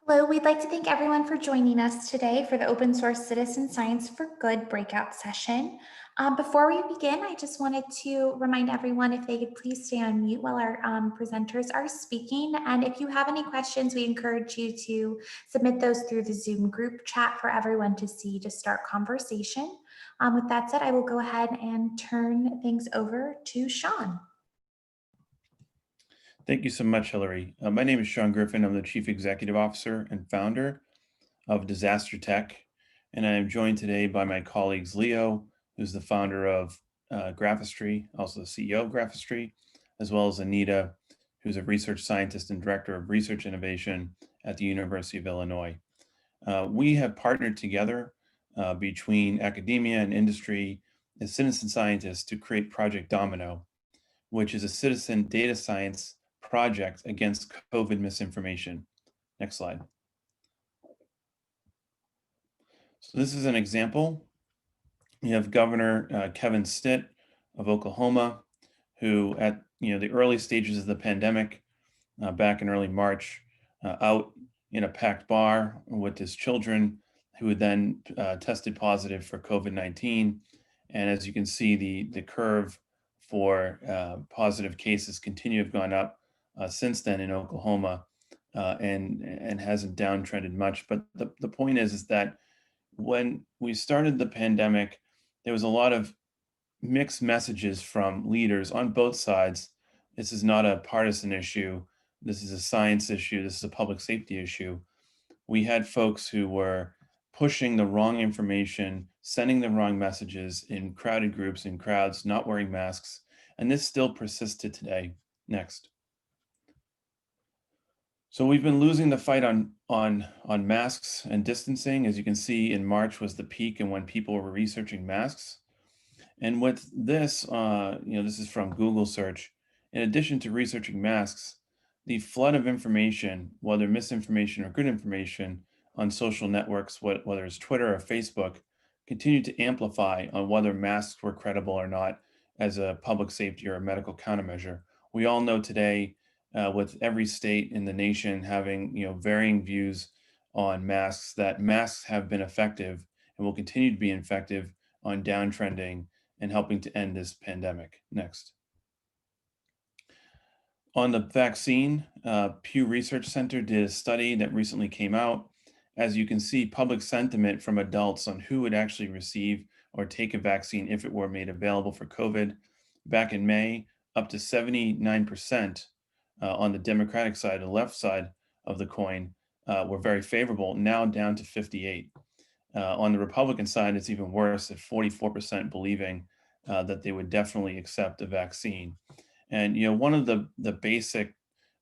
Hello, we'd like to thank everyone for joining us today for the Open Source Citizen Science for Good breakout session. Before we begin, I just wanted to remind everyone if they could please stay on mute while our presenters are speaking. And if you have any questions, we encourage you to submit those through the Zoom group chat for everyone to see to start conversation. With that said, I will go ahead and turn things over to Sean. Thank you so much, Hillary. My name is Sean Griffin. I'm the Chief Executive Officer and founder of Disaster Tech. And I am joined today by my colleagues, Leo, who's the founder of Graphistry, also the CEO of Graphistry, as well as Anita, who's a research scientist and director of research innovation at the University of Illinois. We have partnered together between academia and industry as citizen scientists to create Project Domino, which is a citizen data science project against COVID misinformation. Next slide. So this is an example. You have Governor Kevin Stitt of Oklahoma, who at the early stages of the pandemic, back in early March, out in a packed bar with his children, who had then tested positive for COVID-19. And as you can see, the curve for positive cases continue to have gone up since then in Oklahoma, and hasn't downtrended much. But the point is that when we started the pandemic, there was a lot of mixed messages from leaders on both sides. This is not a partisan issue. This is a science issue. This is a public safety issue. We had folks who were pushing the wrong information, sending the wrong messages in crowded groups, in crowds, not wearing masks. And this still persisted today. Next. So we've been losing the fight on masks and distancing. As you can see, in March was the peak and when people were researching masks. And with this, this is from Google search. In addition to researching masks, the flood of information, whether misinformation or good information on social networks, whether it's Twitter or Facebook, continued to amplify on whether masks were credible or not as a public safety or a medical countermeasure. We all know today, with every state in the nation having varying views on masks, that masks have been effective and will continue to be effective on downtrending and helping to end this pandemic. Next. On the vaccine, Pew Research Center did a study that recently came out. As you can see, public sentiment from adults on who would actually receive or take a vaccine if it were made available for COVID. Back in May, up to 79% on the Democratic side, the left side of the coin, were very favorable, now down to 58. On the Republican side, it's even worse at 44% believing that they would definitely accept a vaccine. And one of the basic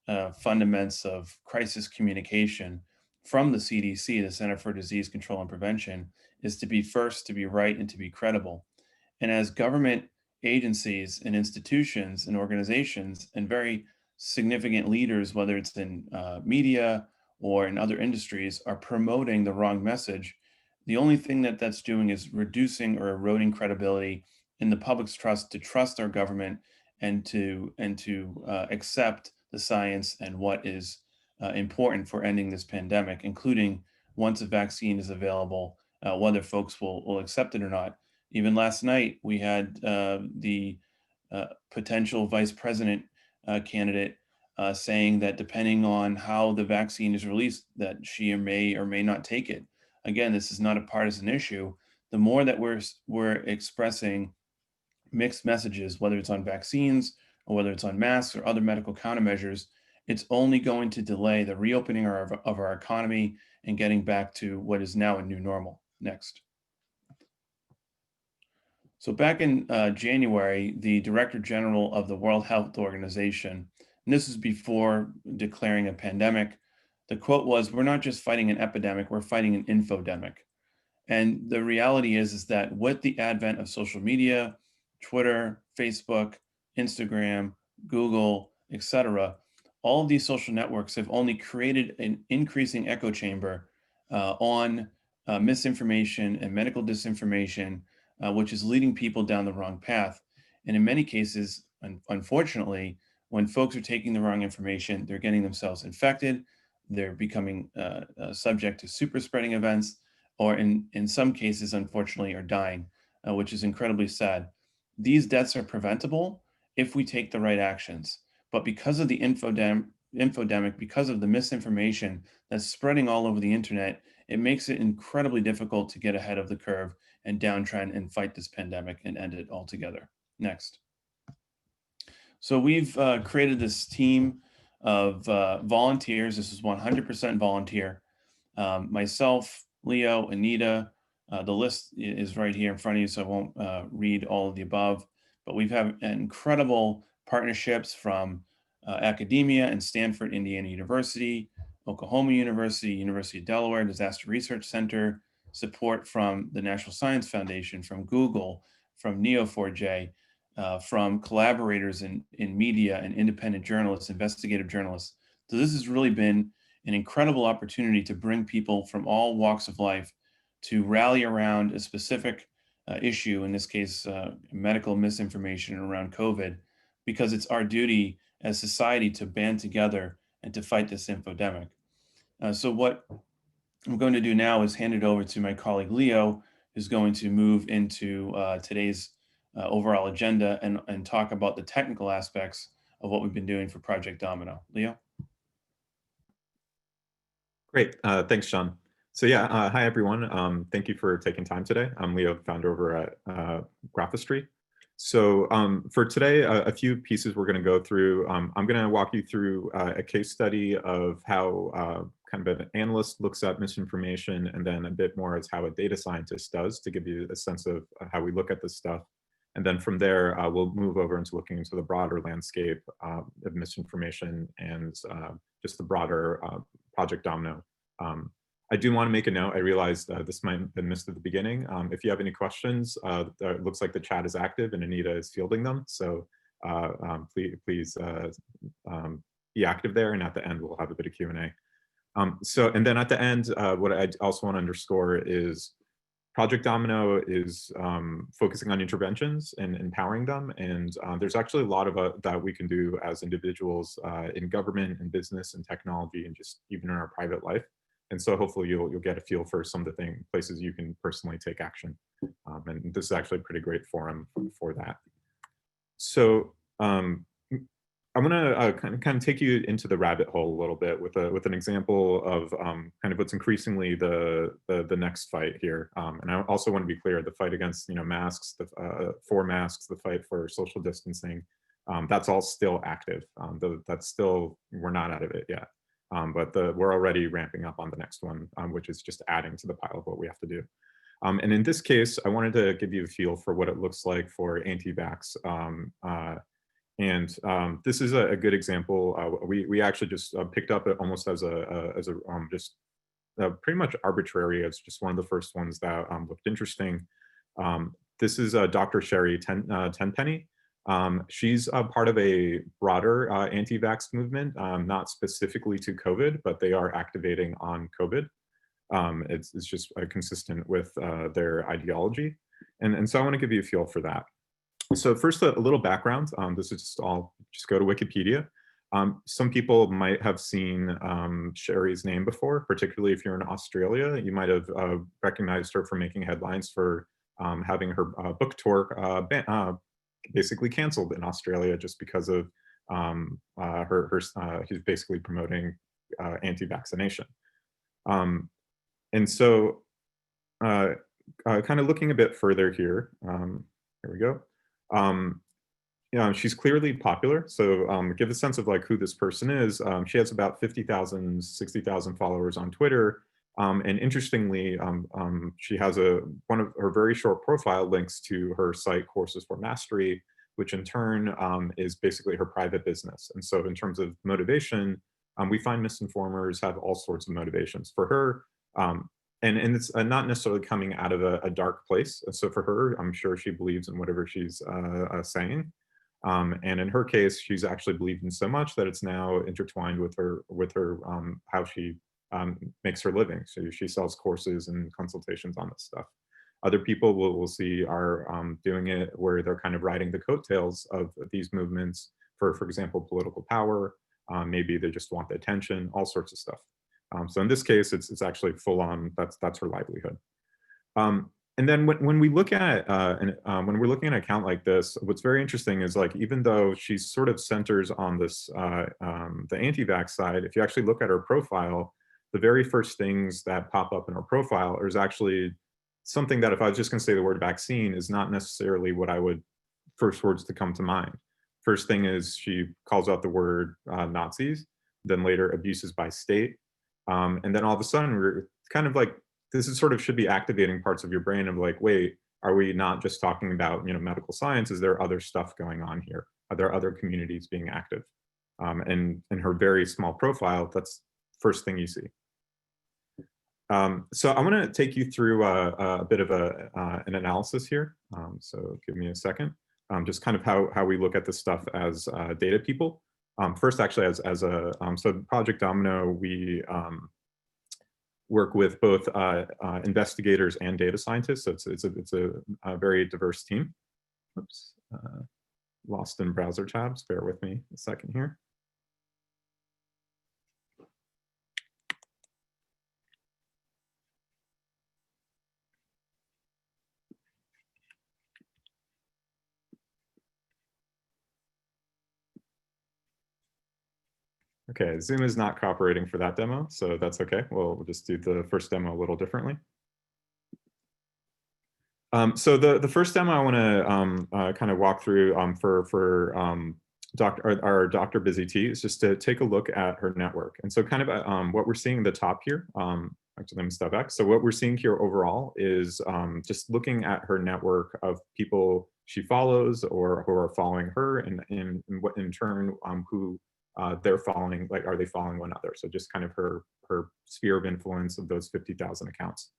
fundaments of crisis communication from the CDC, the Center for Disease Control and Prevention, is to be first, to be right, and to be credible. And as government agencies and institutions and organizations and very significant leaders, whether it's in media or in other industries, are promoting the wrong message, the only thing that's doing is reducing or eroding credibility in the public's trust to trust our government and to accept the science and what is important for ending this pandemic, including once a vaccine is available, whether folks will accept it or not. Even last night, we had the potential vice president candidate saying that depending on how the vaccine is released, that she may or may not take it. Again, this is not a partisan issue. The more that we're expressing mixed messages, whether it's on vaccines or whether it's on masks or other medical countermeasures, it's only going to delay the reopening of our economy and getting back to what is now a new normal. Next. So back in January, the Director General of the World Health Organization, and this is before declaring a pandemic, the quote was, "We're not just fighting an epidemic, we're fighting an infodemic." And the reality is that with the advent of social media, Twitter, Facebook, Instagram, Google, etc., all of these social networks have only created an increasing echo chamber on misinformation and medical disinformation, which is leading people down the wrong path. And in many cases, unfortunately, when folks are taking the wrong information, they're getting themselves infected, they're becoming subject to super spreading events, or in some cases, unfortunately, are dying, which is incredibly sad. These deaths are preventable if we take the right actions. But because of the infodemic, because of the misinformation that's spreading all over the internet, it makes it incredibly difficult to get ahead of the curve and downtrend and fight this pandemic and end it altogether. Next. So we've created this team of volunteers. This is 100% volunteer. Myself, Leo, Anita. The list is right here in front of you, so I won't read all of the above. But we've had incredible partnerships from academia and Stanford, Indiana University, Oklahoma University, University of Delaware, Disaster Research Center, support from the National Science Foundation, from Google, from Neo4j, from collaborators in media and independent journalists, investigative journalists. So this has really been an incredible opportunity to bring people from all walks of life to rally around a specific issue, in this case, medical misinformation around COVID, because it's our duty as society to band together and to fight this infodemic. So what I'm going to do now is hand it over to my colleague Leo, who's going to move into today's overall agenda and talk about the technical aspects of what we've been doing for Project Domino. Leo? Great. Thanks, Sean. So yeah, hi everyone. Thank you for taking time today. I'm Leo, founder over at Graphistry. So for today, a few pieces we're going to go through. I'm going to walk you through a case study of how kind of an analyst looks at misinformation, and then a bit more as how a data scientist does, to give you a sense of how we look at this stuff. And then from there, we'll move over into looking into the broader landscape of misinformation and just the broader Project Domino. I do want to make a note. I realized this might have been missed at the beginning. If you have any questions, it looks like the chat is active and Anita is fielding them. So please be active there. And at the end, we'll have a bit of Q&A. And then at the end, what I also want to underscore is Project Domino is focusing on interventions and empowering them. And there's actually a lot of that we can do as individuals in government and business and technology, and just even in our private life. And so hopefully you'll get a feel for some of the places you can personally take action. And this is actually a pretty great forum for that. So I'm going to kind of take you into the rabbit hole a little bit with an example of kind of what's increasingly the next fight here. And I also want to be clear: the fight against masks, for masks, the fight for social distancing, that's all still active. That's still, we're not out of it yet. But we're already ramping up on the next one, which is just adding to the pile of what we have to do. And in this case, I wanted to give you a feel for what it looks like for anti-vax. And this is a good example. We actually just picked up it almost as just pretty much arbitrary, as just one of the first ones that looked interesting. This is Dr. Sherry Tenpenny. She's a part of a broader anti-vax movement, not specifically to COVID, but they are activating on COVID. It's just consistent with their ideology. And so I want to give you a feel for that. So first, a little background. This is just go to Wikipedia. Some people might have seen Sherry's name before, particularly if you're in Australia. You might have recognized her for making headlines for having her book tour basically canceled in Australia just because of he's basically promoting anti-vaccination. And so kind of looking a bit further here, here we go. She's clearly popular. So give a sense of like who this person is. She has about 50,000, 60,000 followers on Twitter. And interestingly, she has one of her very short profile links to her site Courses for Mastery, which in turn is basically her private business. And so in terms of motivation, we find misinformers have all sorts of motivations. For her, and it's not necessarily coming out of a dark place. So for her, I'm sure she believes in whatever she's saying. And in her case, she's actually believed in so much that it's now intertwined with her how she makes her living. So she sells courses and consultations on this stuff. Other people we'll see are doing it where they're kind of riding the coattails of these movements for example, political power. Maybe they just want the attention, all sorts of stuff. So in this case, it's actually full on. That's her livelihood. And then when we look at when we're looking at an account like this, what's very interesting is like even though she sort of centers on this the anti-vax side, if you actually look at her profile, the very first things that pop up in her profile is actually something that if I was just going to say the word vaccine is not necessarily what I would first words to come to mind. First thing is she calls out the word Nazis, then later abuses by state, and then all of a sudden we're kind of like this is sort of should be activating parts of your brain of like, wait, are we not just talking about medical science? Is there other stuff going on here? Are there other communities being active? And in her very small profile, that's first thing you see. So I want to take you through a bit of an analysis here. So give me a second. Just kind of how we look at this stuff as data people. First, actually, as a so Project Domino, we work with both investigators and data scientists. So it's a very diverse team. Oops, lost in browser tabs. Bear with me a second here. Okay, Zoom is not cooperating for that demo, so that's okay. We'll just do the first demo a little differently. So the first demo I want to kind of walk through for our Dr. Busy T is just to take a look at her network. And so kind of what we're seeing at the top here, actually let me step back. So what we're seeing here overall is just looking at her network of people she follows or who are following her and what in turn who they're following, like are they following one another? So just kind of her sphere of influence of those 50,000 accounts.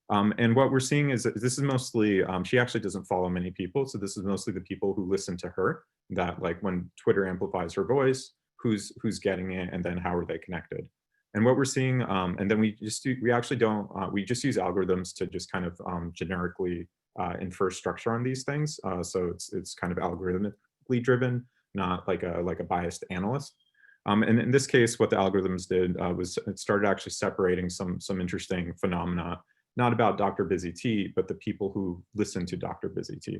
And what we're seeing is that this is mostly, she actually doesn't follow many people. So this is mostly the people who listen to her, that like when Twitter amplifies her voice, who's getting it, and then how are they connected? And what we're seeing, and then we just use algorithms to just kind of generically infer structure on these things. So it's kind of algorithmically driven, not like a biased analyst. And in this case, what the algorithms did was it started actually separating some interesting phenomena, not about Dr. Busy T, but the people who listen to Dr. Busy T.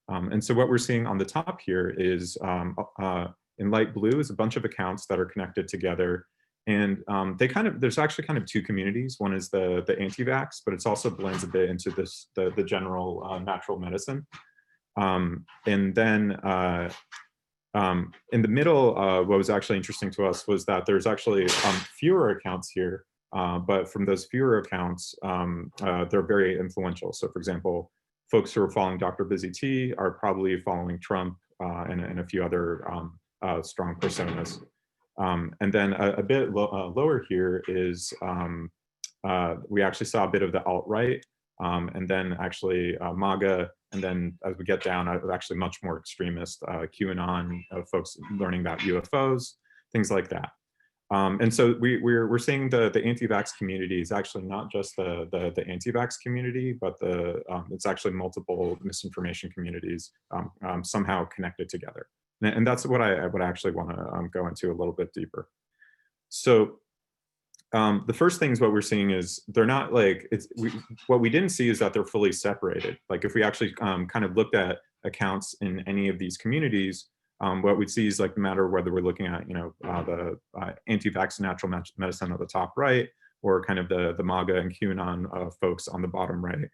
And so what we're seeing on the top here is in light blue is a bunch of accounts that are connected together. And there's actually kind of two communities. One is the anti-vax, but it's also blends a bit into the general natural medicine. And then in the middle, what was actually interesting to us was that there's actually fewer accounts here. But from those fewer accounts, they're very influential. So for example, folks who are following Dr. Busy T are probably following Trump and a few other strong personas. And then a bit lower here is we actually saw a bit of the alt-right and then actually MAGA. And then as we get down, actually much more extremist QAnon folks learning about UFOs, things like that. And so we're seeing the anti-vax community is actually not just the anti-vax community, but it's actually multiple misinformation communities somehow connected together. And that's what I actually want to go into a little bit deeper. So the first thing is what we're seeing is they're not like what we didn't see is that they're fully separated. Like if we actually kind of looked at accounts in any of these communities, what we'd see is like no matter whether we're looking at the anti-vax natural medicine at the top right, or kind of the MAGA and QAnon folks on the bottom right,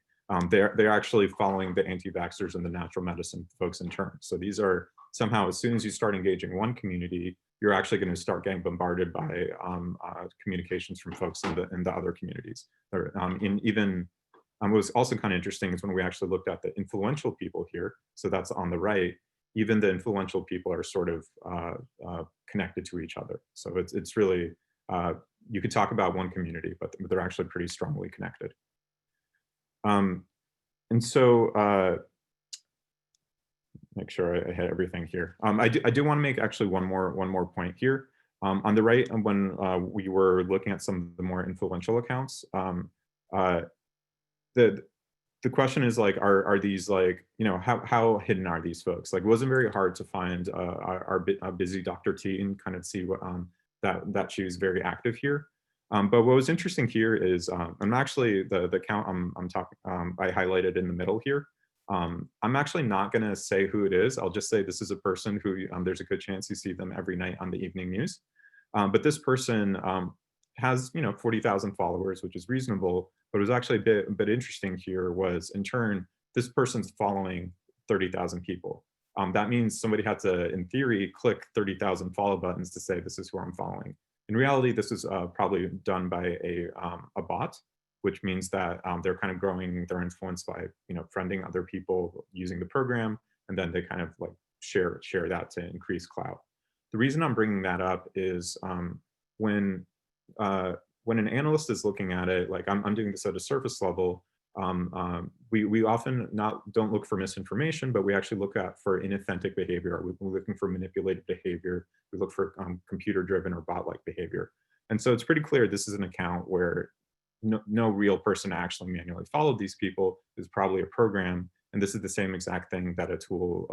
they're actually following the anti-vaxxers and the natural medicine folks in turn. So these are somehow, as soon as you start engaging one community, you're actually going to start getting bombarded by communications from folks in the other communities. What was also kind of interesting is when we actually looked at the influential people here, so that's on the right, even the influential people are sort of connected to each other. So it's really, you could talk about one community, but they're actually pretty strongly connected. And so, make sure I hit everything here. I do want to make actually one more point here. On the right, when we were looking at some of the more influential accounts, the question is like, are these like, how hidden are these folks? Like, it wasn't very hard to find our busy Dr. T and kind of see what that she was very active here. But what was interesting here is I'm actually the account I'm talking I highlighted in the middle here. I'm actually not going to say who it is. I'll just say this is a person who there's a good chance you see them every night on the evening news. But this person has 40,000 followers, which is reasonable. But it was actually a bit interesting here was in turn this person's following 30,000 people. That means somebody had to, in theory, click 30,000 follow buttons to say this is who I'm following. In reality, this is probably done by a bot, which means that they're kind of growing their influence by friending other people using the program, and then they kind of like share that to increase clout. The reason I'm bringing that up is when when an analyst is looking at it, like I'm doing this at a surface level, we often don't look for misinformation, but we actually look at for inauthentic behavior. We're looking for manipulated behavior. We look for computer-driven or bot-like behavior. And so it's pretty clear this is an account where no real person actually manually followed these people. It's probably a program. And this is the same exact thing that a tool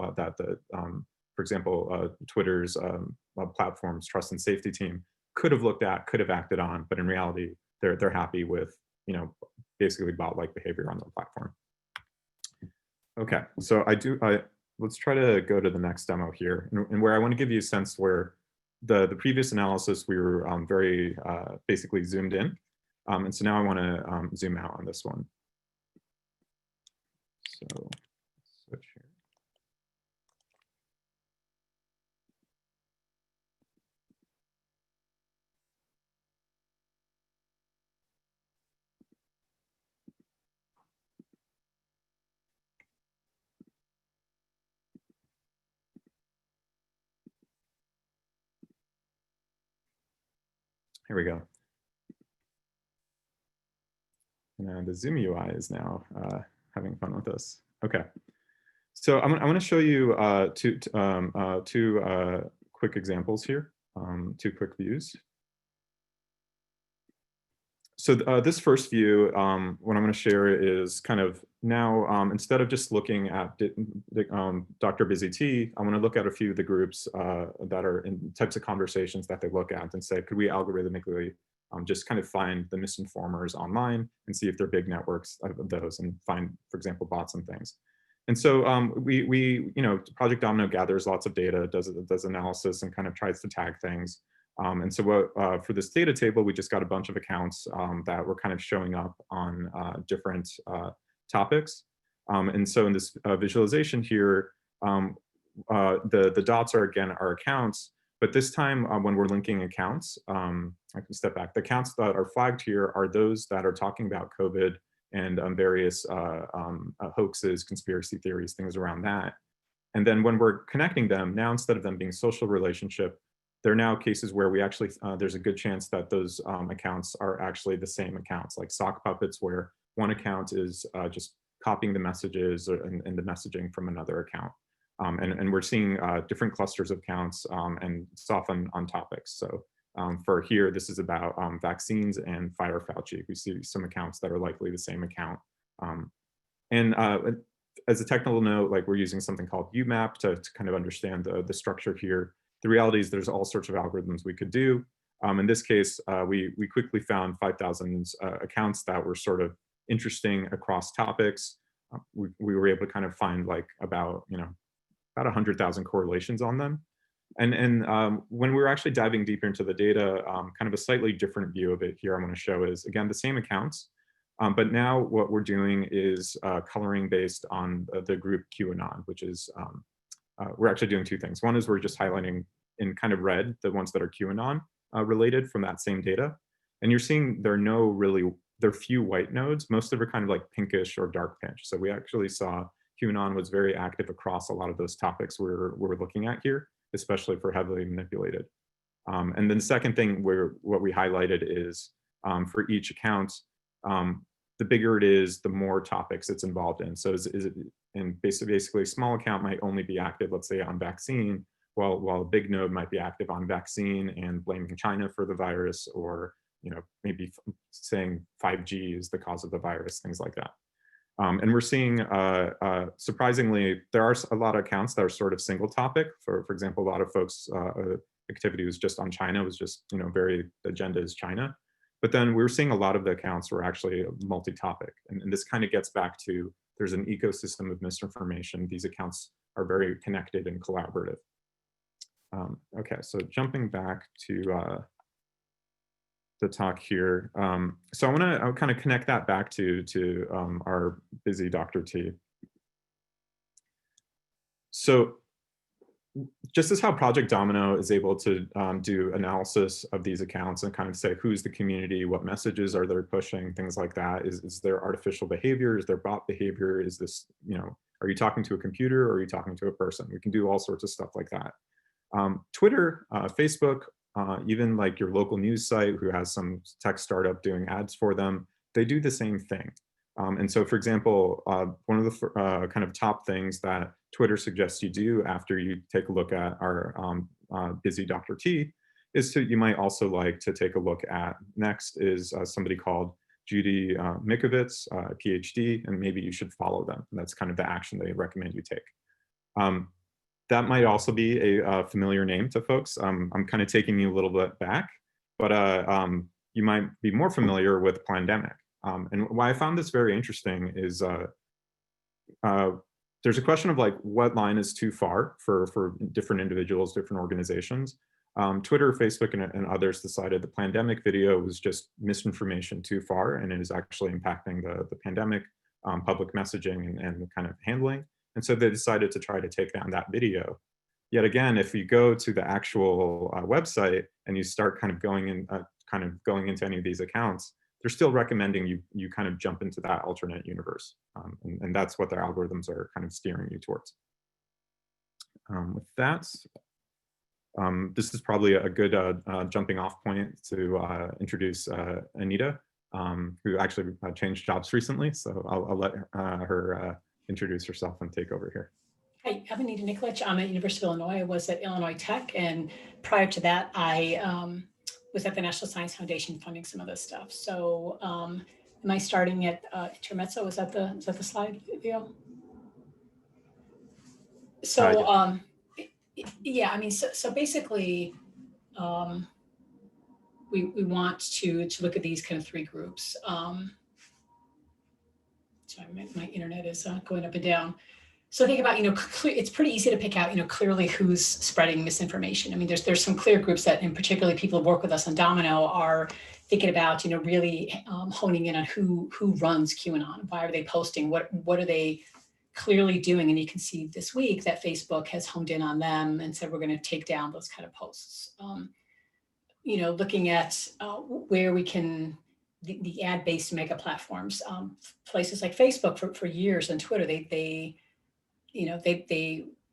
for example, Twitter's platform's trust and safety team could have looked at, could have acted on, but in reality, they're happy with basically bot-like behavior on their platform. Okay, so let's try to go to the next demo here, and where I want to give you a sense where the previous analysis we were very basically zoomed in, and so now I want to zoom out on this one. So switch here. Here we go. And the Zoom UI is now having fun with us. Okay. So I want to show you two quick examples here, two quick views. So this first view, what I'm going to share is kind of now, instead of just looking at Dr. Busy T, I want to look at a few of the groups that are in types of conversations that they look at and say, could we algorithmically just kind of find the misinformers online and see if they're big networks of those and find, for example, bots and things. And so Project Domino gathers lots of data, does analysis and kind of tries to tag things. And so for this data table, we just got a bunch of accounts that were kind of showing up on different topics. And so in this visualization here, the dots are, again, our accounts. But this time, when we're linking accounts, I can step back. The accounts that are flagged here are those that are talking about COVID and various hoaxes, conspiracy theories, things around that. And then when we're connecting them, now instead of them being social relationship, there are now cases where we actually, there's a good chance that those accounts are actually the same accounts, like sock puppets, where one account is just copying the messages and the messaging from another account. And we're seeing different clusters of accounts and it's often on topics. So for here, this is about vaccines and Fire Fauci. We see some accounts that are likely the same account. As a technical note, like we're using something called UMAP to kind of understand the structure here. The reality is there's all sorts of algorithms we could do. In this case, we quickly found 5,000 accounts that were sort of interesting across topics. We were able to kind of find like about 100,000 correlations on them. And when we were actually diving deeper into the data, kind of a slightly different view of it here I want to show is, again, the same accounts. But now what we're doing is coloring based on the group QAnon, which is, we're actually doing two things. One is we're just highlighting in kind of red the ones that are QAnon related from that same data. And you're seeing there are few white nodes. Most of them are kind of like pinkish or dark pinch. So we actually saw QAnon was very active across a lot of those topics we're looking at here, especially for heavily manipulated. And then the second thing what we highlighted is for each account, the bigger it is, the more topics it's involved in. So and basically a small account might only be active, let's say, on vaccine, while a big node might be active on vaccine and blaming China for the virus, or maybe saying 5G is the cause of the virus, things like that. And we're seeing, surprisingly, there are a lot of accounts that are sort of single topic. For example, a lot of folks' activity was just on China, was just, the agenda is China. But then we're seeing a lot of the accounts were actually multi-topic. And this kind of gets back to, there's an ecosystem of misinformation. These accounts are very connected and collaborative. Okay, so jumping back to the talk here. So I'll kind of connect that back to our busy Dr. T. So just as how Project Domino is able to do analysis of these accounts and kind of say who's the community, what messages are they pushing, things like that. Is there artificial behavior? Is there bot behavior? Is this, are you talking to a computer or are you talking to a person? We can do all sorts of stuff like that. Twitter, Facebook, even like your local news site who has some tech startup doing ads for them, they do the same thing. And so, for example, one of the kind of top things that Twitter suggests you do after you take a look at our busy Dr. T is you might also like to take a look at, next is somebody called Judy Mikovits, PhD, and maybe you should follow them. And that's kind of the action they recommend you take. That might also be a familiar name to folks. I'm kind of taking you a little bit back, but you might be more familiar with Plandemic. And why I found this very interesting is there's a question of like what line is too far for different individuals, different organizations. Twitter, Facebook, and others decided the Plandemic video was just misinformation too far, and it is actually impacting the pandemic, public messaging, and kind of handling. And so they decided to try to take down that video. Yet again, if you go to the actual website and you start kind of going into any of these accounts, they're still recommending you kind of jump into that alternate universe. And that's what their algorithms are kind of steering you towards. With that, this is probably a good jumping off point to introduce Anita, who actually changed jobs recently. So I'll let her introduce herself and take over here. Hi, I'm Anita Nikolic. I'm at University of Illinois. I was at Illinois Tech, and prior to that, I was at the National Science Foundation funding some of this stuff. So, am I starting at Intermezzo? Is that the slide video? So, yeah, I mean, so basically, we want to look at these kind of three groups. Sorry, my internet is going up and down. So think about, it's pretty easy to pick out, clearly who's spreading misinformation. I mean, there's some clear groups that, and particularly people who work with us on Domino, are thinking about, really honing in on who runs QAnon. Why are they posting? What are they clearly doing? And you can see this week that Facebook has honed in on them and said, we're going to take down those kind of posts. Looking at where we can, the ad-based mega platforms, places like Facebook for years, and Twitter, they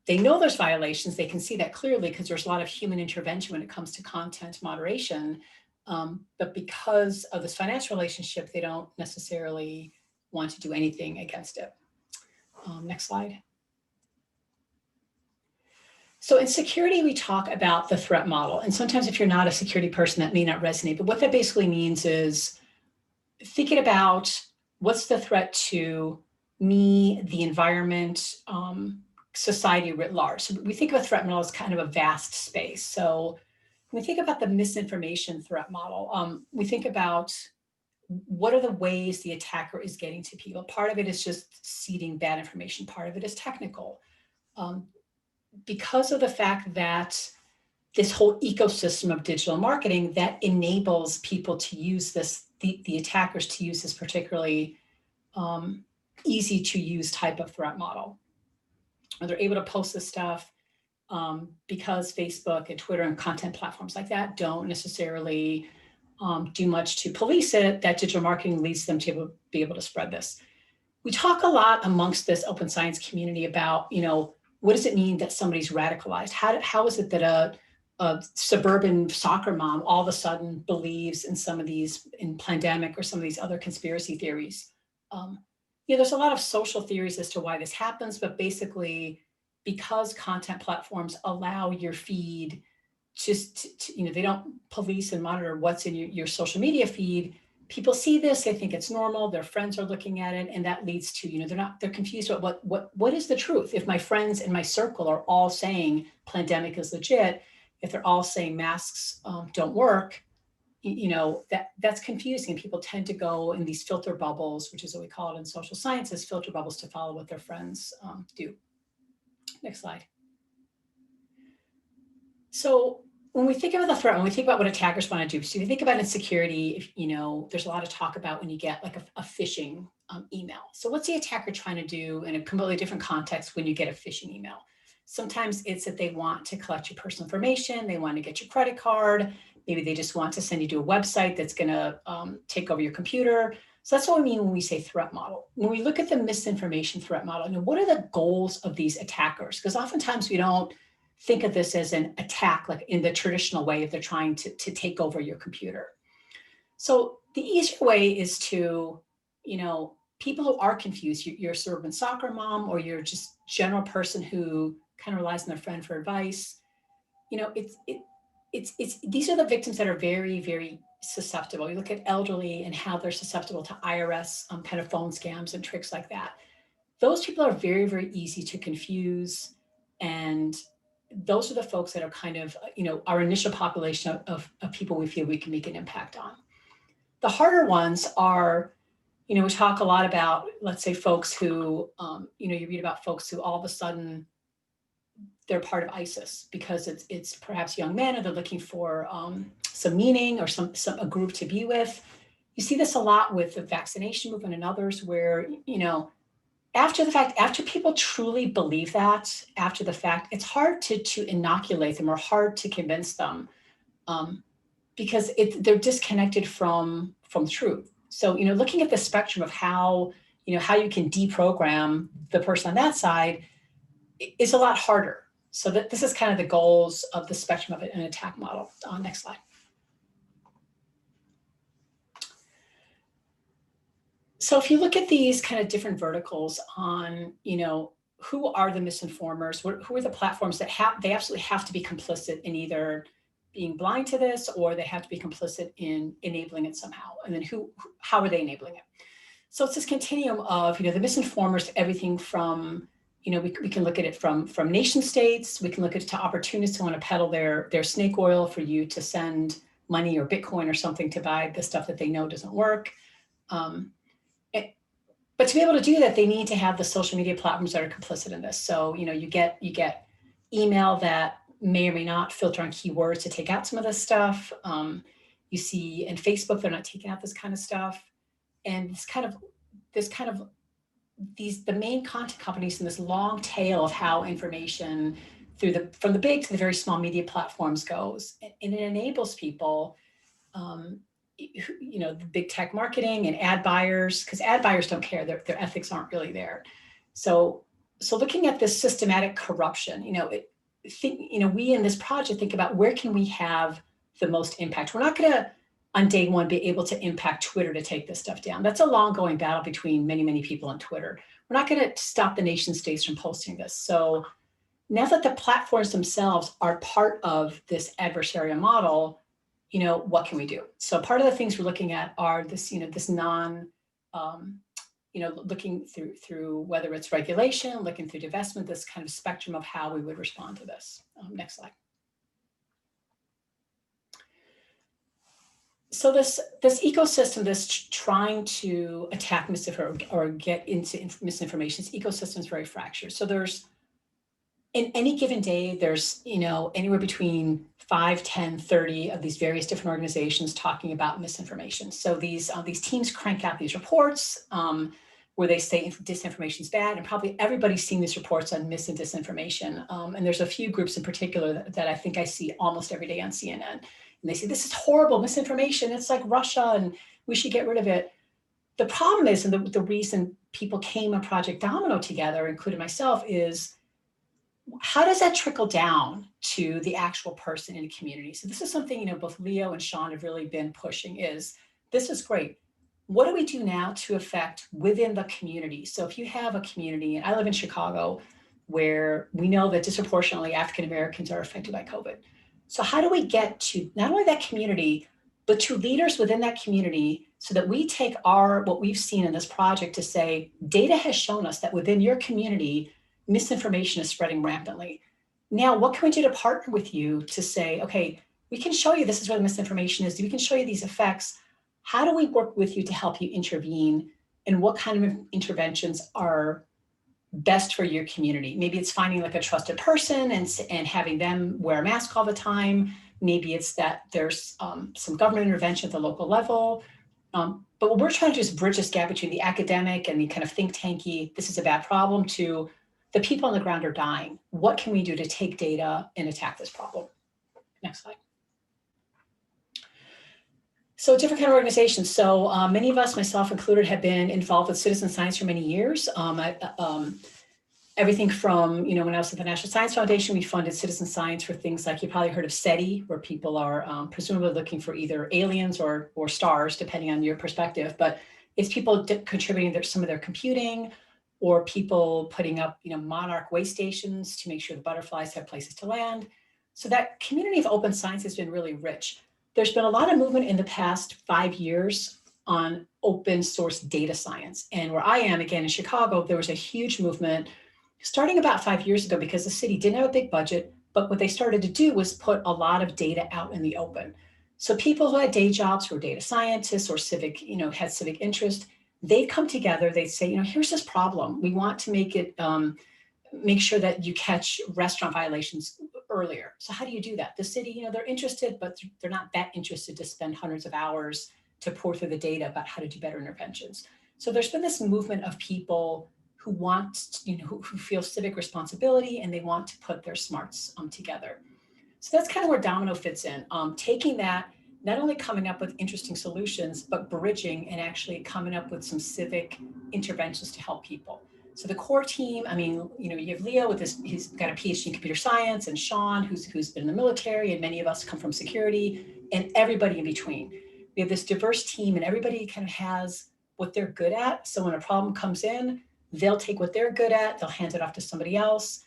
know there's violations. They can see that clearly because there's a lot of human intervention when it comes to content moderation. But because of this financial relationship, they don't necessarily want to do anything against it. Next slide. So in security, we talk about the threat model. And sometimes if you're not a security person, that may not resonate. But what that basically means is thinking about what's the threat to me, the environment, society writ large. So we think of a threat model as kind of a vast space. So when we think about the misinformation threat model, we think about what are the ways the attacker is getting to people. Part of it is just seeding bad information. Part of it is technical. Because of the fact that this whole ecosystem of digital marketing that enables people to use this, the attackers to use this particularly easy to use type of threat model. And they're able to post this stuff because Facebook and Twitter and content platforms like that don't necessarily do much to police it. That digital marketing leads them to be able to spread this. We talk a lot amongst this open science community about, what does it mean that somebody's radicalized? How is it that a suburban soccer mom all of a sudden believes in some of these, in Plandemic or some of these other conspiracy theories? There's a lot of social theories as to why this happens, but basically because content platforms allow your feed just to, they don't police and monitor what's in your social media feed, people see this, they think it's normal, their friends are looking at it, and that leads to, they're confused about what is the truth. If my friends in my circle are all saying pandemic is legit, if they're all saying masks don't work, that's confusing. And people tend to go in these filter bubbles, which is what we call it in social sciences, filter bubbles, to follow what their friends do. Next slide. So when we think about the threat, when we think about what attackers want to do, so if you think about insecurity, there's a lot of talk about when you get like a phishing email. So what's the attacker trying to do in a completely different context when you get a phishing email? Sometimes it's that they want to collect your personal information. They want to get your credit card. Maybe they just want to send you to a website that's going to take over your computer. So that's what we mean when we say threat model. When we look at the misinformation threat model, what are the goals of these attackers? Because oftentimes we don't think of this as an attack, like in the traditional way if they're trying to take over your computer. So the easier way is to, people who are confused, you're a suburban soccer mom, or you're just general person who kind of relies on their friend for advice. These are the victims that are very, very susceptible. You look at elderly and how they're susceptible to IRS kind of phone scams and tricks like that. Those people are very, very easy to confuse. And those are the folks that are kind of, our initial population of people we feel we can make an impact on. The harder ones are, we talk a lot about, let's say, folks who, you read about folks who all of a sudden they're part of ISIS because it's perhaps young men, or they're looking for some meaning or a group to be with. You see this a lot with the vaccination movement and others, where, after the fact, after people truly believe that, after the fact, it's hard to inoculate them or hard to convince them because they're disconnected from truth. So, looking at the spectrum of how you can deprogram the person on that side is a lot harder. So this is kind of the goals of the spectrum of an attack model. Next slide. So if you look at these kind of different verticals on, who are the misinformers, who are the platforms that they absolutely have to be complicit in either being blind to this, or they have to be complicit in enabling it somehow. And then how are they enabling it? So it's this continuum of, the misinformers, everything from, we can look at it from nation states. We can look at it to opportunists who want to peddle their snake oil for you to send money or Bitcoin or something to buy the stuff that they know doesn't work. But to be able to do that, they need to have the social media platforms that are complicit in this. So, you get email that may or may not filter on keywords to take out some of this stuff. You see in Facebook, they're not taking out this kind of stuff. And the main content companies in this long tail of how information from the big to the very small media platforms goes. And it enables people, the big tech marketing and ad buyers, because ad buyers don't care, their ethics aren't really there. So looking at this systematic corruption, we in this project think about where can we have the most impact. We're not going to on day one be able to impact Twitter to take this stuff down. That's a long going battle between many, many people on Twitter. We're not going to stop the nation states from posting this. So now that the platforms themselves are part of this adversarial model, what can we do? So part of the things we're looking at are this, this looking through whether it's regulation, looking through divestment, this kind of spectrum of how we would respond to this. Next slide. So this ecosystem, this trying to attack misinformation or get into misinformation, this ecosystem is very fractured. So there's, in any given day, there's, anywhere between 5, 10, 30 of these various different organizations talking about misinformation. So these teams crank out these reports where they say disinformation is bad, and probably everybody's seen these reports on mis and disinformation. And there's a few groups in particular that I think I see almost every day on CNN. And they say, this is horrible misinformation. It's like Russia and we should get rid of it. The problem is, and the reason people came on Project Domino together, including myself, is how does that trickle down to the actual person in a community? So this is something, both Leo and Sean have really been pushing is, this is great. What do we do now to affect within the community? So if you have a community, and I live in Chicago, where we know that disproportionately African-Americans are affected by COVID. So how do we get to not only that community, but to leaders within that community so that we take what we've seen in this project to say, data has shown us that within your community, misinformation is spreading rampantly. Now, what can we do to partner with you to say, okay, we can show you this is where the misinformation is. We can show you these effects. How do we work with you to help you intervene? And what kind of interventions are best for your community? Maybe it's finding like a trusted person and having them wear a mask all the time. Maybe it's that there's some government intervention at the local level. But what we're trying to do is bridge this gap between the academic and the kind of think tanky, this is a bad problem, to the people on the ground are dying. What can we do to take data and attack this problem? Next slide. So different kind of organizations. So many of us, myself included, have been involved with citizen science for many years. Everything from, when I was at the National Science Foundation, we funded citizen science for things like, you probably heard of SETI, where people are presumably looking for either aliens or stars, depending on your perspective. But it's people contributing some of their computing, or people putting up, monarch way stations to make sure the butterflies have places to land. So that community of open science has been really rich. There's been a lot of movement in the past 5 years on open source data science. And where I am, again, in Chicago, there was a huge movement starting about 5 years ago, because the city didn't have a big budget, but what they started to do was put a lot of data out in the open. So people who had day jobs, who were data scientists or civic, had civic interest, they'd come together, they'd say, here's this problem. We want to make it, make sure that you catch restaurant violations earlier. So how do you do that? The city, they're interested, but they're not that interested to spend hundreds of hours to pour through the data about how to do better interventions. So there's been this movement of people who want, who feel civic responsibility, and they want to put their smarts together. So that's kind of where Domino fits in, taking that, not only coming up with interesting solutions, but bridging and actually coming up with some civic interventions to help people. So the core team, you have Leo with this, he's got a PhD in computer science, and Sean, who's been in the military, and many of us come from security, and everybody in between. We have this diverse team, and everybody kind of has what they're good at. So when a problem comes in, they'll take what they're good at, they'll hand it off to somebody else.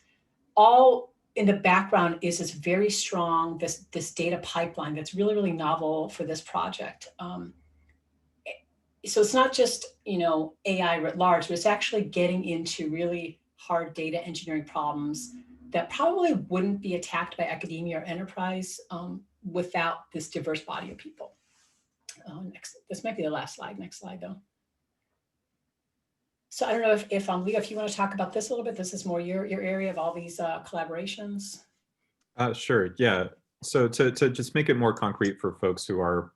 All in the background is this very strong, this data pipeline that's really, really novel for this project. So it's not just, AI writ large, but it's actually getting into really hard data engineering problems that probably wouldn't be attacked by academia or enterprise without this diverse body of people. Next, this might be the last slide. Next slide, though. So I don't know if Leo, if you want to talk about this a little bit. This is more your area of all these collaborations. Sure, yeah. So to just make it more concrete for folks who are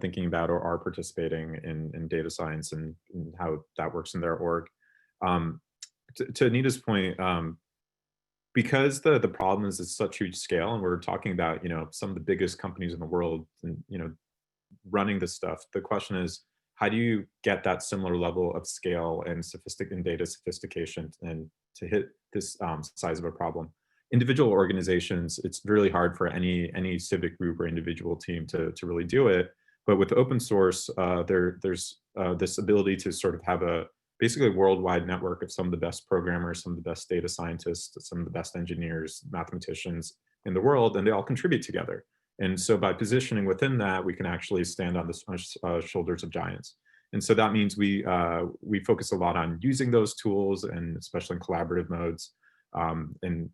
thinking about or are participating in data science and how that works in their org, to Anita's point, because the problem is at such huge scale, and we're talking about some of the biggest companies in the world, and running this stuff. The question is, how do you get that similar level of scale and data sophistication and to hit this size of a problem? Individual organizations, it's really hard for any civic group or individual team to really do it. But with open source, there's this ability to sort of have basically a worldwide network of some of the best programmers, some of the best data scientists, some of the best engineers, mathematicians in the world, and they all contribute together. And so by positioning within that, we can actually stand on the shoulders of giants. And so that means we focus a lot on using those tools, and especially in collaborative modes. And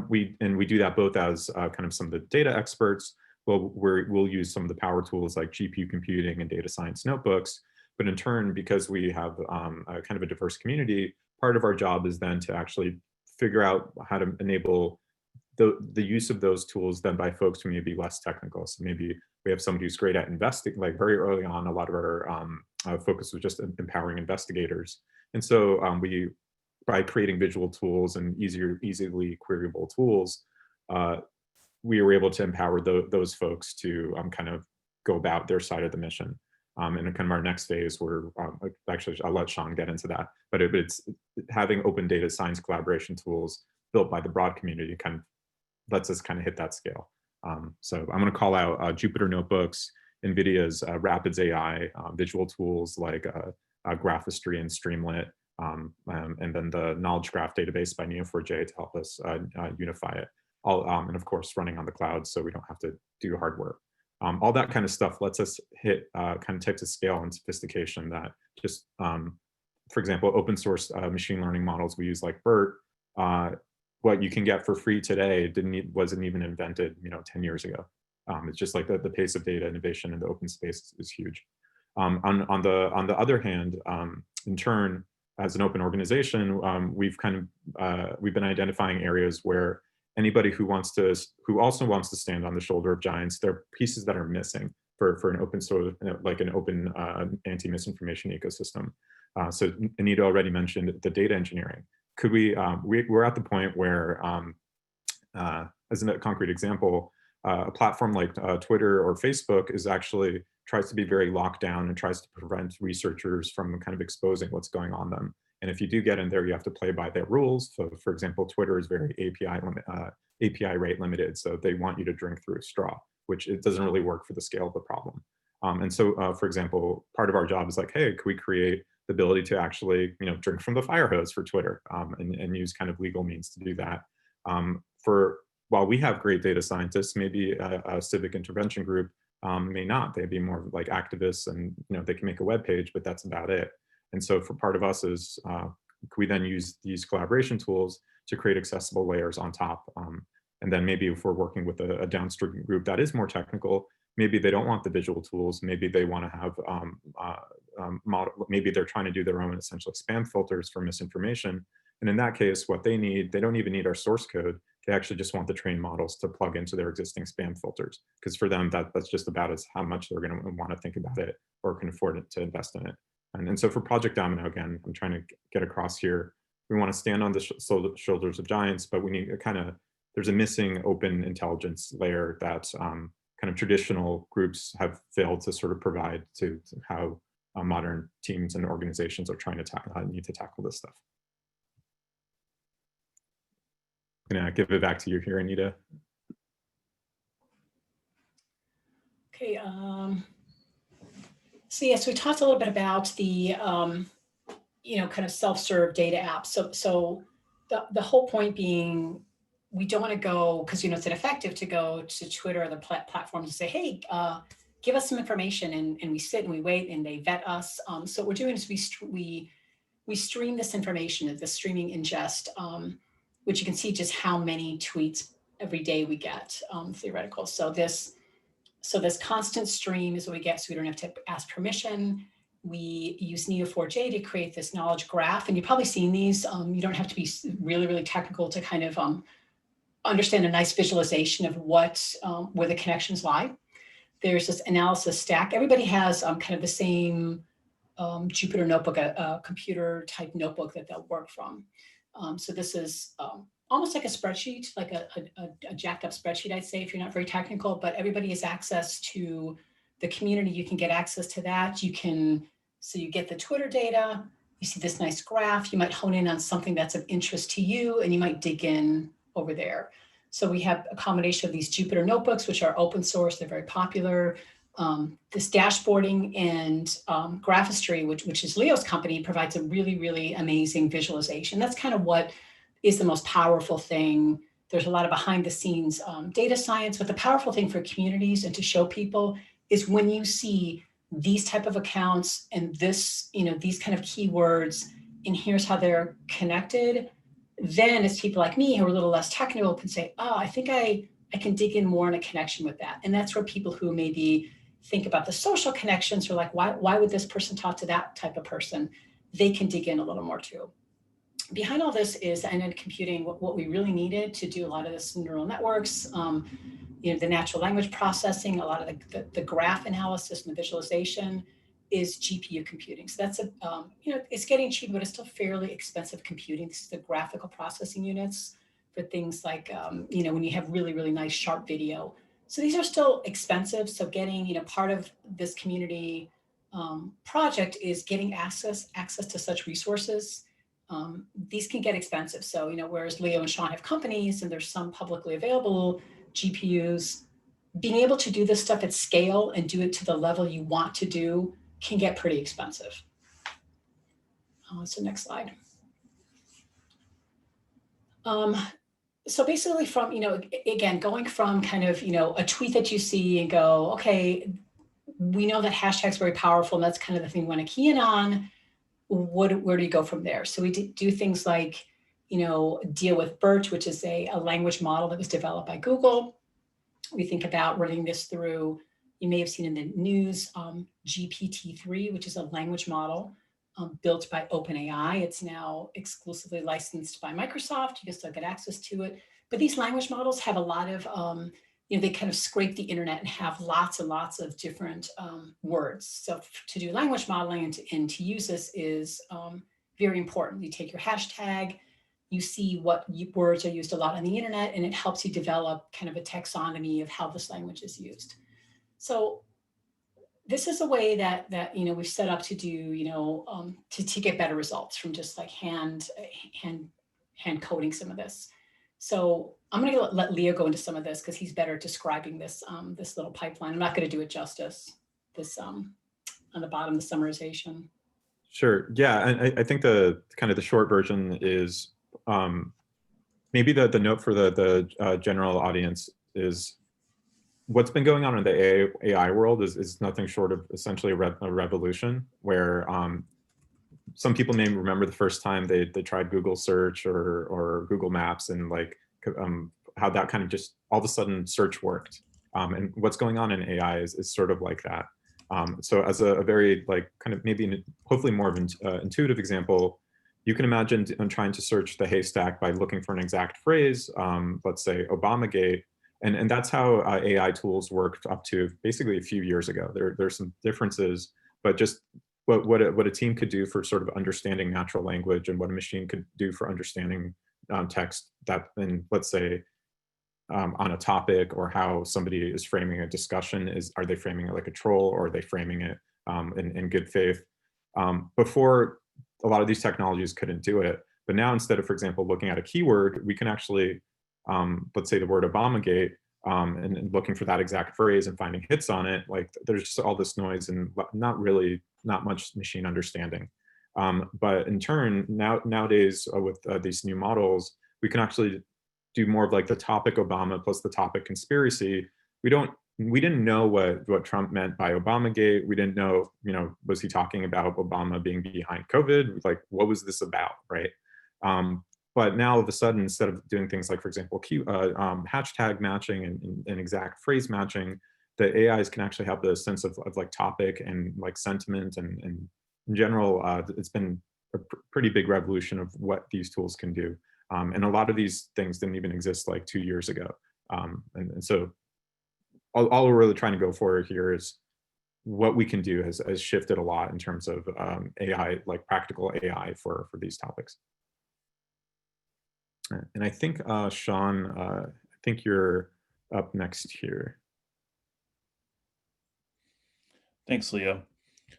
we do that both as kind of some of the data experts. We'll use some of the power tools like GPU computing and data science notebooks. But in turn, because we have a kind of a diverse community, part of our job is then to actually figure out how to enable the use of those tools then by folks who may be less technical. So maybe we have somebody who's great at investigating, like very early on, a lot of our focus was just empowering investigators. And so by creating visual tools and easily queryable tools, we were able to empower those folks to kind of go about their side of the mission. And in kind of our next phase, actually, I'll let Sean get into that, but it's having open data science collaboration tools built by the broad community kind of lets us kind of hit that scale. So I'm going to call out Jupyter Notebooks, NVIDIA's Rapids AI, visual tools like Graphistry and Streamlit, and then the Knowledge Graph database by Neo4j to help us unify it. And of course, running on the cloud, so we don't have to do hard work. All that kind of stuff lets us hit kind of types of scale and sophistication that just, for example, open source machine learning models we use like BERT, what you can get for free today wasn't even invented, 10 years ago. It's just like the pace of data innovation in the open space is huge. On the other hand, in turn, as an open organization, we've been identifying areas where anybody who also wants to stand on the shoulder of giants, there are pieces that are missing for an open source, like an open anti-misinformation ecosystem. So Anita already mentioned the data engineering. Could we're at the point where, as a concrete example, a platform like Twitter or Facebook tries to be very locked down and tries to prevent researchers from kind of exposing what's going on them. And if you do get in there, you have to play by their rules. So for example, Twitter is very API rate limited. So they want you to drink through a straw, which it doesn't really work for the scale of the problem. And so, for example, part of our job is like, hey, could we create the ability to actually, drink from the fire hose for Twitter, and use kind of legal means to do that. While we have great data scientists, maybe a civic intervention group may not. They'd be more like activists, and they can make a web page, but that's about it. And so for part of us is, could we then use these collaboration tools to create accessible layers on top? And then maybe if we're working with a downstream group that is more technical, maybe they don't want the visual tools. Maybe they want to have maybe they're trying to do their own essentially spam filters for misinformation. And in that case, what they don't even need our source code. They actually just want the trained models to plug into their existing spam filters. Because for them, that's just about as how much they're going to want to think about it or can afford it to invest in it. And so for Project Domino, again, I'm trying to get across here. We want to stand on the shoulders of giants, but we need there's a missing open intelligence layer that kind of traditional groups have failed to sort of provide to how modern teams and organizations are trying to need to tackle this stuff. I'm gonna give it back to you here, Anita. Okay. So yes, we talked a little bit about the kind of self-serve data apps. So the whole point being, we don't want to go, because it's ineffective to go to Twitter or the platforms and say, hey, give us some information, and we sit and we wait and they vet us. So what we're doing is we stream this information, the streaming ingest, which you can see just how many tweets every day we get, theoretical. So this constant stream is what we get, so we don't have to ask permission. We use Neo4j to create this knowledge graph, and you've probably seen these. You don't have to be really, really technical to kind of understand a nice visualization of where the connections lie. There's this analysis stack. Everybody has kind of the same Jupyter notebook, a computer type notebook that they'll work from. So this is almost like a spreadsheet, like a jacked up spreadsheet, I'd say, if you're not very technical, but everybody has access to the community. You can get access to that. So you get the Twitter data, you see this nice graph, you might hone in on something that's of interest to you, and you might dig in over there. So we have a combination of these Jupyter notebooks, which are open source, they're very popular. This dashboarding and Graphistry, which is Leo's company, provides a really, really amazing visualization. That's kind of what is the most powerful thing. There's a lot of behind the scenes data science, but the powerful thing for communities and to show people is when you see these type of accounts and this, these kind of keywords, and here's how they're connected, then as people like me who are a little less technical can say, oh, I think I can dig in more in a connection with that. And that's where people who maybe think about the social connections are like, why would this person talk to that type of person? They can dig in a little more too. Behind all this is end-to-end computing. What we really needed to do a lot of this neural networks, the natural language processing, a lot of the graph analysis and the visualization is GPU computing. So that's it's getting cheap, but it's still fairly expensive computing. This is the graphical processing units for things like, when you have really, really nice sharp video. So these are still expensive. So getting, part of this community project is getting access to such resources. These can get expensive. So, whereas Leo and Sean have companies and there's some publicly available GPUs, being able to do this stuff at scale and do it to the level you want to do can get pretty expensive. So next slide. So basically from, again, going from kind of, a tweet that you see and go, okay, we know that hashtag's very powerful and that's kind of the thing we want to key in on. Where do you go from there? So we do things like, deal with BERT, which is a language model that was developed by Google. We think about running this through, you may have seen in the news, GPT-3, which is a language model built by OpenAI. It's now exclusively licensed by Microsoft. You can still get access to it. But these language models have a lot of, they kind of scrape the internet and have lots and lots of different words. So to do language modeling and to use this is very important. You take your hashtag, you see what words are used a lot on the internet, and it helps you develop kind of a taxonomy of how this language is used. So this is a way that we've set up to do, to get better results from just like hand coding some of this. So I'm going to let Leo go into some of this because he's better at describing this this little pipeline. I'm not going to do it justice. This on the bottom, the summarization. Sure. Yeah, and I think the kind of the short version is maybe the note for the general audience is what's been going on in the AI world is nothing short of essentially a revolution where some people may remember the first time they tried Google search or Google Maps and like how that kind of just all of a sudden search worked. And what's going on in AI is sort of like that. So as a very like kind of maybe hopefully more of an intuitive example, you can imagine trying to search the haystack by looking for an exact phrase, let's say Obamagate, and that's how AI tools worked up to basically a few years ago. There's some differences, but just what a team could do for sort of understanding natural language and what a machine could do for understanding text that, in let's say, on a topic or how somebody is framing a discussion are they framing it like a troll or are they framing it in good faith? Before, a lot of these technologies couldn't do it, but now instead of, for example, looking at a keyword, we can actually, let's say the word Obamagate, and looking for that exact phrase and finding hits on it, like there's just all this noise and not much machine understanding. But in turn, nowadays with these new models, we can actually do more of like the topic Obama plus the topic conspiracy. We didn't know what Trump meant by Obamagate. We didn't know, was he talking about Obama being behind COVID? Like, what was this about, right? But now all of a sudden, instead of doing things like, for example, hashtag matching and exact phrase matching, the AIs can actually have the sense of like topic and like sentiment and in general, it's been a pretty big revolution of what these tools can do. And a lot of these things didn't even exist like 2 years ago. And so all we're really trying to go for here is what we can do has shifted a lot in terms of AI, like practical AI for these topics. And I think, Sean, I think you're up next here. Thanks, Leo.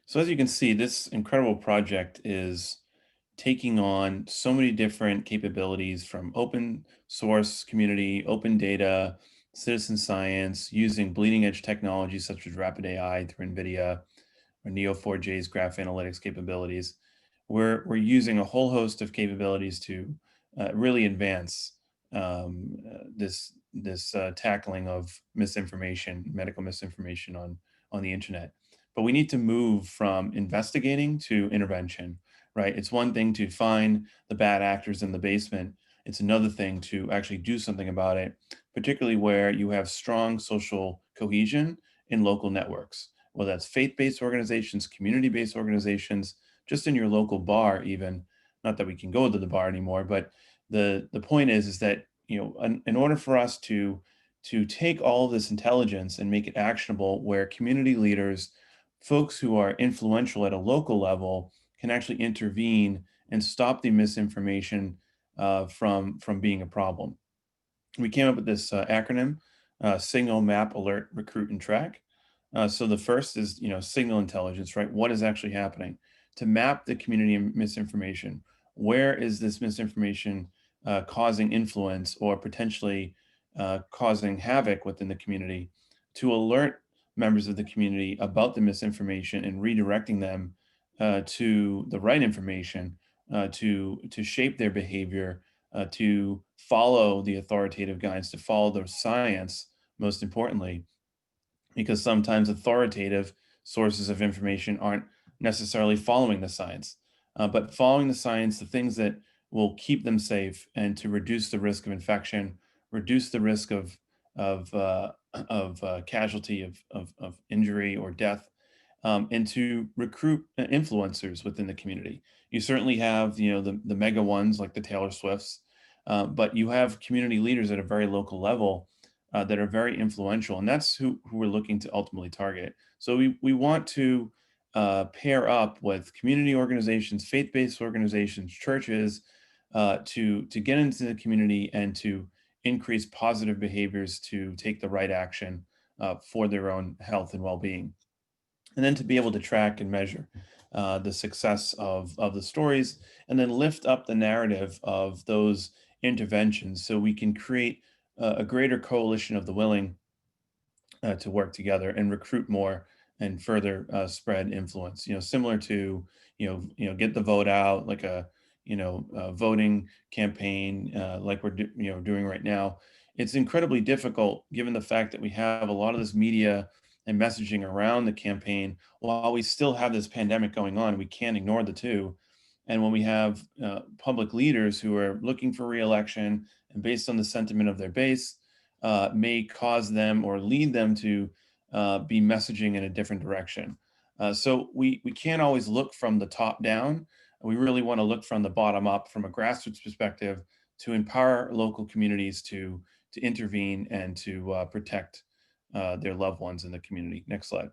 So as you can see, this incredible project is taking on so many different capabilities from open source community, open data, citizen science, using bleeding edge technologies such as rapid AI through NVIDIA or Neo4j's graph analytics capabilities. We're using a whole host of capabilities to really advance this tackling of misinformation, medical misinformation on the internet. But we need to move from investigating to intervention, right? It's one thing to find the bad actors in the basement. It's another thing to actually do something about it, particularly where you have strong social cohesion in local networks, whether that's faith-based organizations, community-based organizations, just in your local bar even. Not that we can go to the bar anymore, but the point is that, in order for us to take all of this intelligence and make it actionable, where community leaders, folks who are influential at a local level, can actually intervene and stop the misinformation from being a problem. We came up with this acronym, Signal, Map, Alert, Recruit, and Track. So the first is, signal intelligence, right? What is actually happening? To map the community misinformation. Where is this misinformation causing influence or potentially causing havoc within the community? To alert members of the community about the misinformation and redirecting them to the right information to shape their behavior to follow the authoritative guidance, to follow the science, most importantly, because sometimes authoritative sources of information aren't necessarily following the science. But following the science, the things that will keep them safe and to reduce the risk of infection, reduce the risk of casualty of injury or death, and to recruit influencers within the community. You certainly have, the mega ones like the Taylor Swifts, but you have community leaders at a very local level that are very influential, and that's who we're looking to ultimately target. So we want to pair up with community organizations, faith-based organizations, churches, to get into the community and to increase positive behaviors to take the right action for their own health and well-being, and then to be able to track and measure the success of the stories, and then lift up the narrative of those interventions so we can create a greater coalition of the willing to work together and recruit more and further spread influence. Similar to get the vote out, like a voting campaign, like we're doing right now. It's incredibly difficult given the fact that we have a lot of this media and messaging around the campaign while we still have this pandemic going on. We can't ignore the two. And when we have public leaders who are looking for reelection and based on the sentiment of their base, may cause them or lead them to be messaging in a different direction. So we can't always look from the top down. We really want to look from the bottom up, from a grassroots perspective, to empower local communities to intervene and to protect their loved ones in the community. Next slide.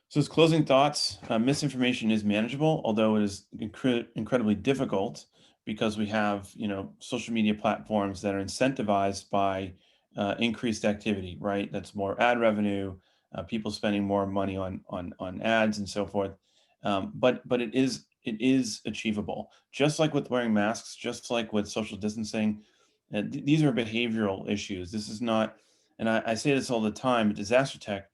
So as closing thoughts, misinformation is manageable, although it is incredibly difficult because we have, social media platforms that are incentivized by increased activity, right? That's more ad revenue, people spending more money on ads and so forth. But it is achievable. Just like with wearing masks, just like with social distancing, these are behavioral issues. This is not, and I say this all the time, at Disaster Tech,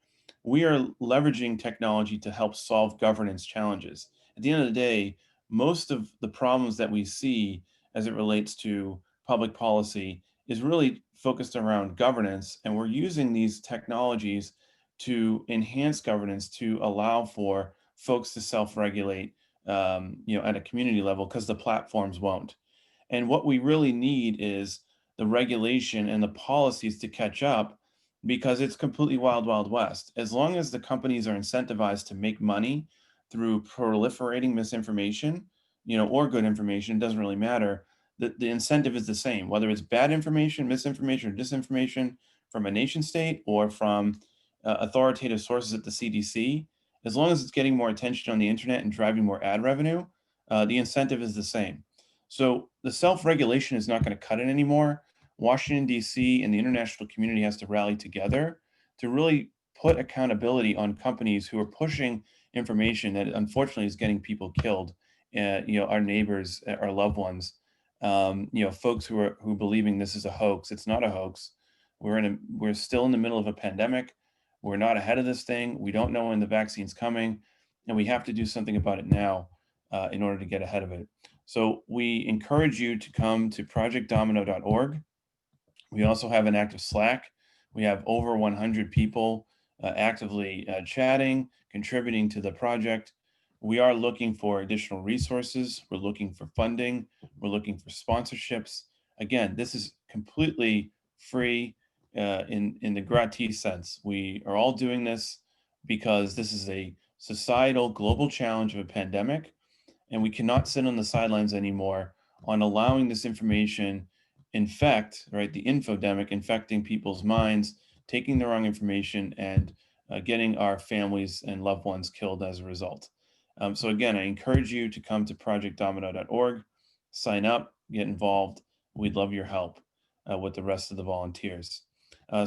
we are leveraging technology to help solve governance challenges. At the end of the day, most of the problems that we see as it relates to public policy is really focused around governance, and we're using these technologies to enhance governance to allow for folks to self-regulate, at a community level because the platforms won't. And what we really need is the regulation and the policies to catch up because it's completely wild, wild west. As long as the companies are incentivized to make money through proliferating misinformation, or good information, it doesn't really matter. The incentive is the same, whether it's bad information, misinformation, or disinformation from a nation state or from authoritative sources at the CDC. As long as it's getting more attention on the internet and driving more ad revenue, the incentive is the same. So the self-regulation is not going to cut it anymore. Washington, D.C. and the international community has to rally together to really put accountability on companies who are pushing information that unfortunately is getting people killed. Our neighbors, our loved ones, folks who are believing this is a hoax. It's not a hoax. We're still in the middle of a pandemic. We're not ahead of this thing. We don't know when the vaccine's coming, and we have to do something about it now in order to get ahead of it. So we encourage you to come to projectdomino.org. We also have an active Slack. We have over 100 people actively chatting, contributing to the project. We are looking for additional resources. We're looking for funding. We're looking for sponsorships. Again, this is completely free in the gratis sense. We are all doing this because this is a societal global challenge of a pandemic, and we cannot sit on the sidelines anymore on allowing this information right, the infodemic infecting people's minds, taking the wrong information, and getting our families and loved ones killed as a result. So again, I encourage you to come to projectdomino.org, sign up, get involved. We'd love your help with the rest of the volunteers.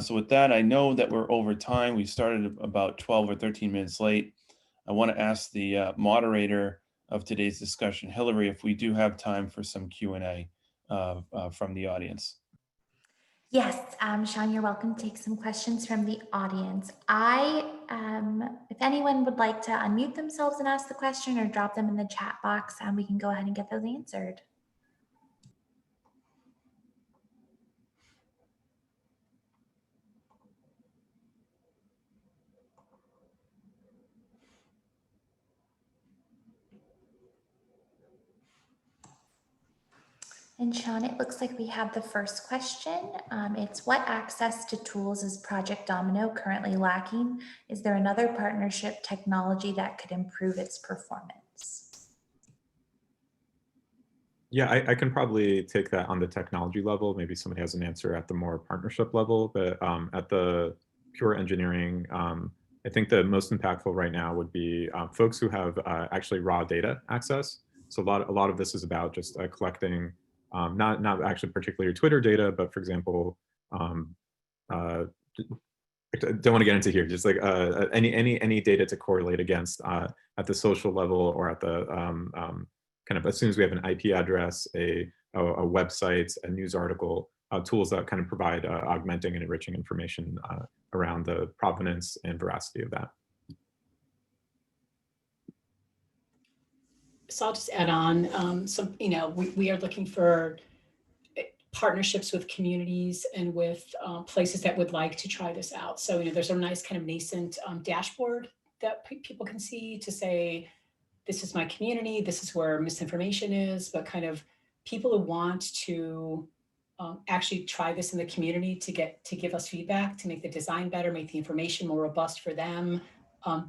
So with that, I know that we're over time. We started about 12 or 13 minutes late. I want to ask the moderator of today's discussion, Hillary, if we do have time for some Q&A from the audience. Yes, Sean, you're welcome to take some questions from the audience. If anyone would like to unmute themselves and ask the question or drop them in the chat box, we can go ahead and get those answered. And Sean, it looks like we have the first question. It's what access to tools is Project Domino currently lacking? Is there another partnership technology that could improve its performance? Yeah, I can probably take that on the technology level. Maybe somebody has an answer at the more partnership level, but at the pure engineering, I think the most impactful right now would be folks who have actually raw data access. So a lot of this is about just collecting, not actually particularly your Twitter data, but for example, uh, I don't want to get into here, just like any data to correlate against at the social level or at the kind of as soon as we have an IP address, a website, a news article, tools that kind of provide augmenting and enriching information around the provenance and veracity of that. So I'll just add on we are looking for partnerships with communities and with places that would like to try this out. So, there's a nice kind of nascent dashboard that people can see to say, this is my community, this is where misinformation is, but kind of people who want to actually try this in the community to give us feedback, to make the design better, make the information more robust for them.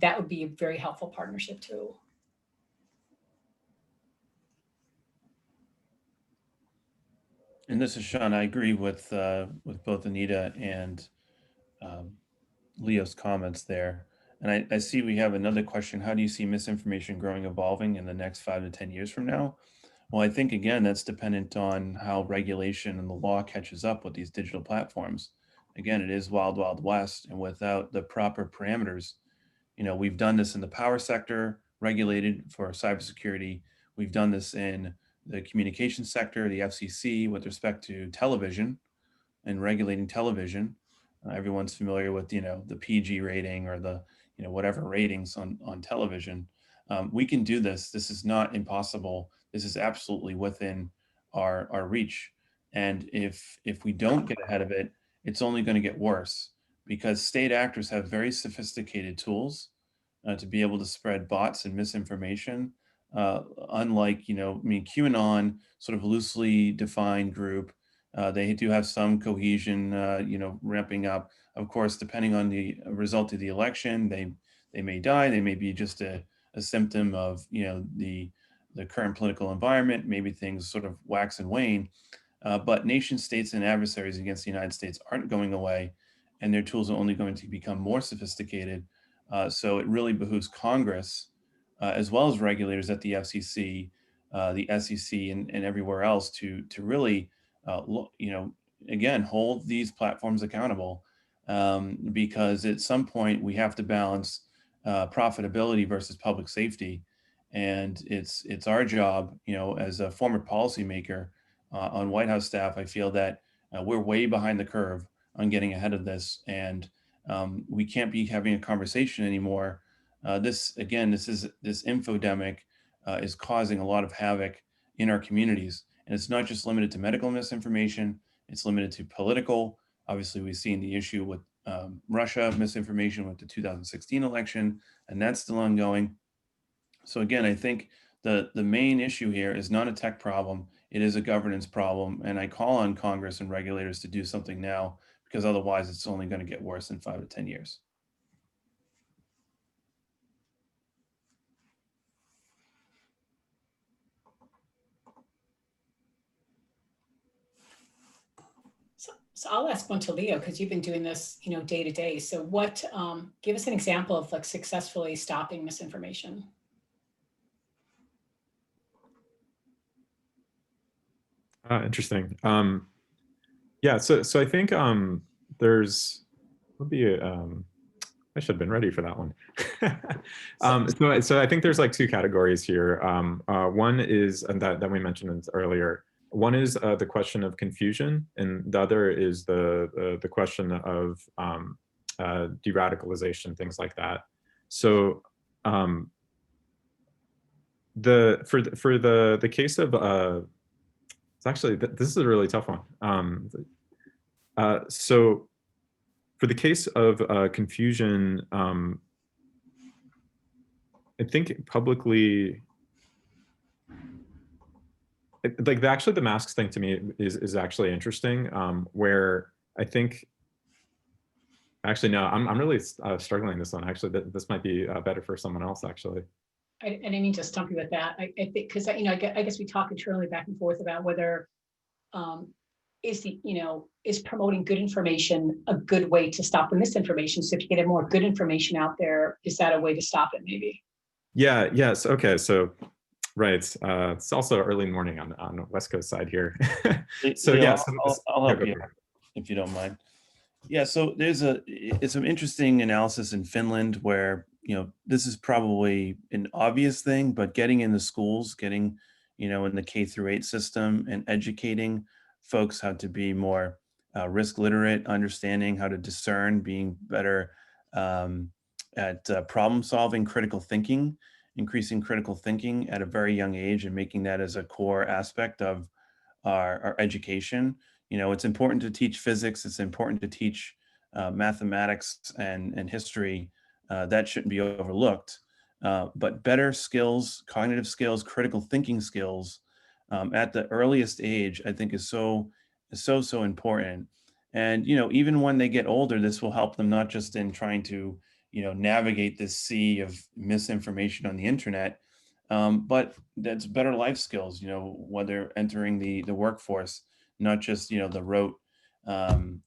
That would be a very helpful partnership too. And this is Sean. I agree with both Anita and um, Leo's comments there. And I see we have another question. How do you see misinformation growing, evolving in the next 5 to 10 years from now? Well, I think, again, that's dependent on how regulation and the law catches up with these digital platforms. Again, it is wild, wild west. And without the proper parameters, we've done this in the power sector, regulated for cybersecurity. We've done this in the communication sector, the FCC, with respect to television and regulating television. Everyone's familiar with the PG rating or the whatever ratings on television. We can do this. This is not impossible. This is absolutely within our reach. And if we don't get ahead of it, it's only going to get worse because state actors have very sophisticated tools to be able to spread bots and misinformation. Unlike, QAnon, sort of loosely defined group, they do have some cohesion, ramping up. Of course, depending on the result of the election, they may die. They may be just a symptom of, the current political environment. Maybe things sort of wax and wane. But nation states and adversaries against the United States aren't going away, and their tools are only going to become more sophisticated. So it really behooves Congress, as well as regulators at the FCC, the SEC, and everywhere else to really, again, hold these platforms accountable, because at some point we have to balance profitability versus public safety, and it's our job, as a former policymaker on White House staff. I feel that we're way behind the curve on getting ahead of this, and we can't be having a conversation anymore. This infodemic is causing a lot of havoc in our communities, and it's not just limited to medical misinformation. It's limited to political. Obviously, we've seen the issue with Russia misinformation with the 2016 election, and that's still ongoing. So again, I think the main issue here is not a tech problem. It is a governance problem, and I call on Congress and regulators to do something now, because otherwise it's only going to get worse in 5 to 10 years. So I'll ask one to Leo, because you've been doing this, day to day. So give us an example of like successfully stopping misinformation. Interesting. Yeah, so I think there's would be I should have been ready for that one. So I think there's like two categories here. One is, and that we mentioned earlier, One is the question of confusion, and the other is the question of de-radicalization, things like that. So for the case of it's actually this is a really tough one. So for the case of confusion, I think publicly, like actually the masks thing to me is actually interesting, where I think actually no, I'm really struggling this one. Actually, this might be better for someone else actually. I didn't mean to stump you with that. I think because I guess we talked internally back and forth about whether is promoting good information a good way to stop the misinformation. So if you get more good information out there, is that a way to stop it? Maybe. Yeah. Yes. Okay. So right. It's also early morning on the West Coast side here. So Leo, yeah. I'll Yeah, help go you for it. out if you don't mind. Yeah, so it's some interesting analysis in Finland where, this is probably an obvious thing, but getting in the schools, getting, in the K through 8 system and educating folks how to be more risk literate, understanding how to discern, being better at problem solving, critical thinking, increasing critical thinking at a very young age and making that as a core aspect of our education. It's important to teach physics. It's important to teach mathematics and history. That shouldn't be overlooked. But better skills, cognitive skills, critical thinking skills at the earliest age, I think is so important. And even when they get older, this will help them not just in trying to navigate this sea of misinformation on the internet, but that's better life skills. Whether entering the workforce, not just the um,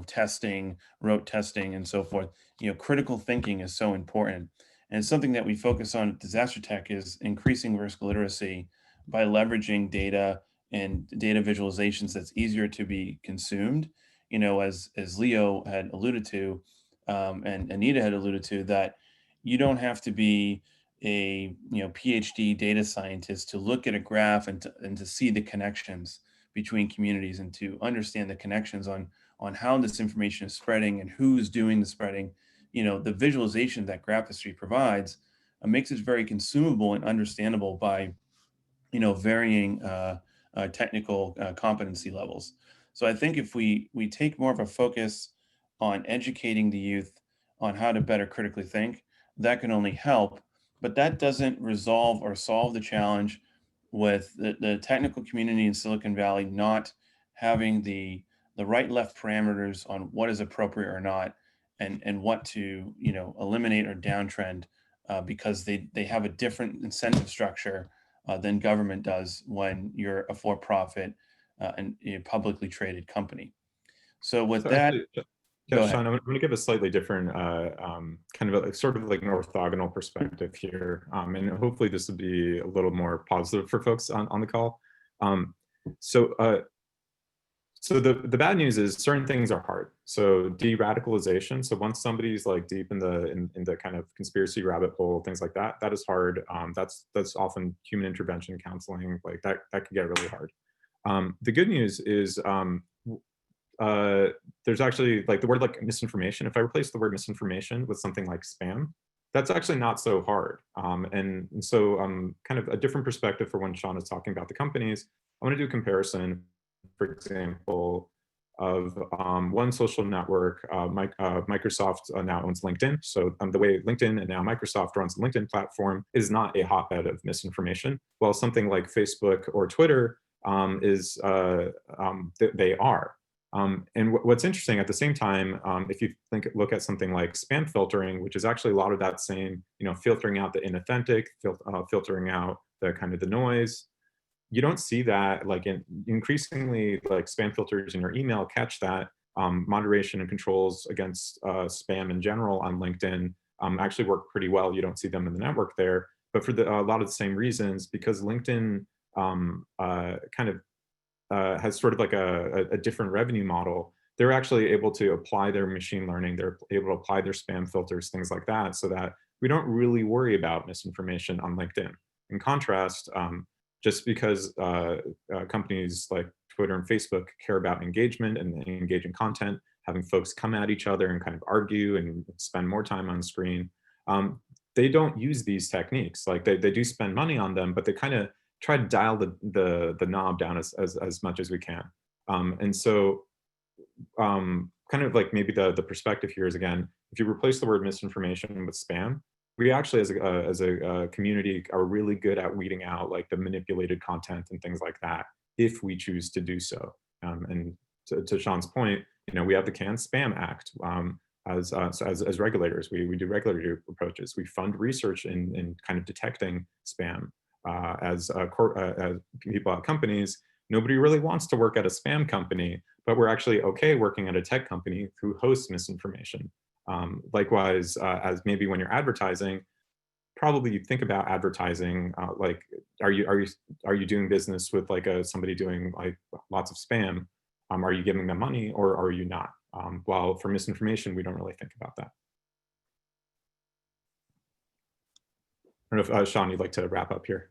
testing, rote testing, and so forth. Critical thinking is so important, and it's something that we focus on at Disaster Tech is increasing risk literacy by leveraging data and data visualizations that's easier to be consumed. As Leo had alluded to, and Anita had alluded to, that you don't have to be a PhD data scientist to look at a graph and to see the connections between communities and to understand the connections on how this information is spreading and who's doing the spreading. The visualization that graphistry provides makes it very consumable and understandable by varying technical competency levels. So I think if we take more of a focus on educating the youth on how to better critically think, that can only help. But that doesn't resolve or solve the challenge with the technical community in Silicon Valley not having the right left parameters on what is appropriate or not, and what to eliminate or downtrend, because they have a different incentive structure than government does when you're a for-profit and a publicly traded company. So with So that, actually, yeah, go ahead. Sean, I'm going to give a slightly different kind of sort of like an orthogonal perspective here. And hopefully this will be a little more positive for folks on the call. Um, so so the bad news is certain things are hard. So de-radicalization. So once somebody's like deep in the kind of conspiracy rabbit hole, things like that, that is hard. That's often human intervention counseling, like that can get really hard. The good news is there's actually like the word like misinformation. If I replace the word misinformation with something like spam, that's actually not so hard. And so kind of a different perspective for when Sean is talking about the companies. I want to do a comparison, for example, of one social network. Microsoft now owns LinkedIn. So the way LinkedIn and now Microsoft runs the LinkedIn platform is not a hotbed of misinformation. While something like Facebook or Twitter they are. And what's interesting at the same time, if you look at something like spam filtering, which is actually a lot of that same, filtering out the inauthentic, filtering out the kind of the noise, you don't see that like increasingly like spam filters in your email catch that. Moderation and controls against spam in general on LinkedIn actually work pretty well. You don't see them in the network there, but for a lot of the same reasons, because LinkedIn kind of has sort of like a different revenue model. They're actually able to apply their machine learning. They're able to apply their spam filters, things like that, so that we don't really worry about misinformation on LinkedIn. In contrast, just because companies like Twitter and Facebook care about engagement and engaging content, having folks come at each other and kind of argue and spend more time on screen. They don't use these techniques. Like they do spend money on them, but they kind of try to dial the knob down as much as we can. And so kind of like maybe the perspective here is, again, if you replace the word misinformation with spam, we actually as a community are really good at weeding out like the manipulated content and things like that if we choose to do so. And to Sean's point, we have the Can Spam Act. As regulators, we do regulatory approaches. We fund research in kind of detecting spam. As people at companies, nobody really wants to work at a spam company, but we're actually okay working at a tech company who hosts misinformation. Likewise, as maybe when you're advertising, probably you think about advertising like, are you doing business with like somebody doing like lots of spam? Are you giving them money or are you not? While for misinformation, we don't really think about that. I don't know if Sean, you'd like to wrap up here.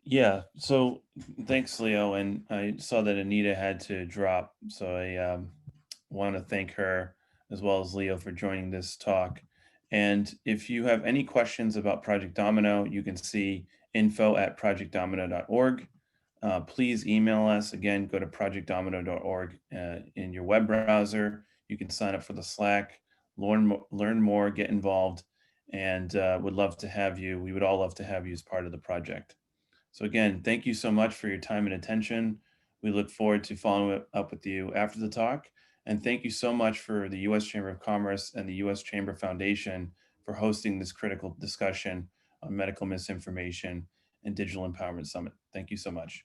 Yeah, so thanks, Leo. And I saw that Anita had to drop, so I want to thank her as well as Leo for joining this talk. And if you have any questions about Project Domino, you can see info@projectdomino.org. Please email us. Again, go to projectdomino.org in your web browser. You can sign up for the Slack, learn more, get involved, and would love to have you. We would all love to have you as part of the project. So again, thank you so much for your time and attention. We look forward to following up with you after the talk. And thank you so much for the U.S. Chamber of Commerce and the U.S. Chamber Foundation for hosting this critical discussion on medical misinformation and Digital Empowerment Summit. Thank you so much.